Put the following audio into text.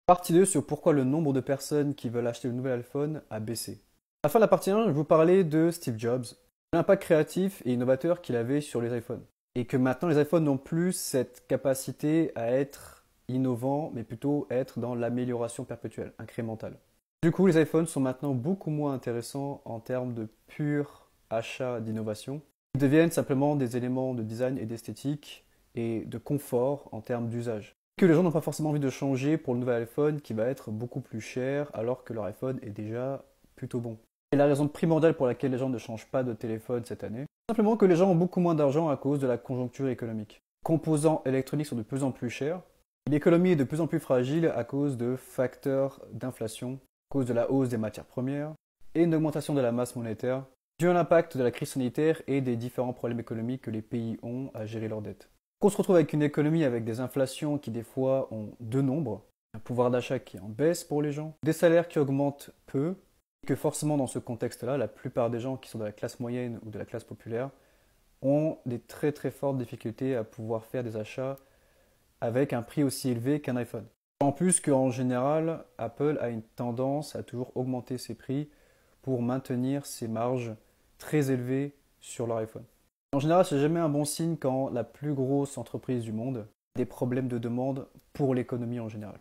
Partie 2 sur pourquoi le nombre de personnes qui veulent acheter le nouvel iPhone a baissé. À la fin de la partie 1, je vais vous parler de Steve Jobs, l'impact créatif et innovateur qu'il avait sur les iPhones. Et que maintenant les iPhones n'ont plus cette capacité à être innovants, mais plutôt être dans l'amélioration perpétuelle, incrémentale. Du coup, les iPhones sont maintenant beaucoup moins intéressants en termes de pur achat d'innovation. Ils deviennent simplement des éléments de design et d'esthétique et de confort en termes d'usage. Que les gens n'ont pas forcément envie de changer pour le nouvel iPhone qui va être beaucoup plus cher alors que leur iPhone est déjà plutôt bon. Et la raison primordiale pour laquelle les gens ne changent pas de téléphone cette année, c'est simplement que les gens ont beaucoup moins d'argent à cause de la conjoncture économique. Les composants électroniques sont de plus en plus chers. L'économie est de plus en plus fragile à cause de facteurs d'inflation, à cause de la hausse des matières premières et une augmentation de la masse monétaire, dû à l'impact de la crise sanitaire et des différents problèmes économiques que les pays ont à gérer leurs dettes. On se retrouve avec une économie avec des inflations qui des fois ont deux nombres, un pouvoir d'achat qui est en baisse pour les gens, des salaires qui augmentent peu, et que forcément dans ce contexte-là, la plupart des gens qui sont de la classe moyenne ou de la classe populaire ont des très très fortes difficultés à pouvoir faire des achats avec un prix aussi élevé qu'un iPhone. En plus qu'en général, Apple a une tendance à toujours augmenter ses prix pour maintenir ses marges très élevées sur leur iPhone. En général, c'est jamais un bon signe quand la plus grosse entreprise du monde a des problèmes de demande pour l'économie en général.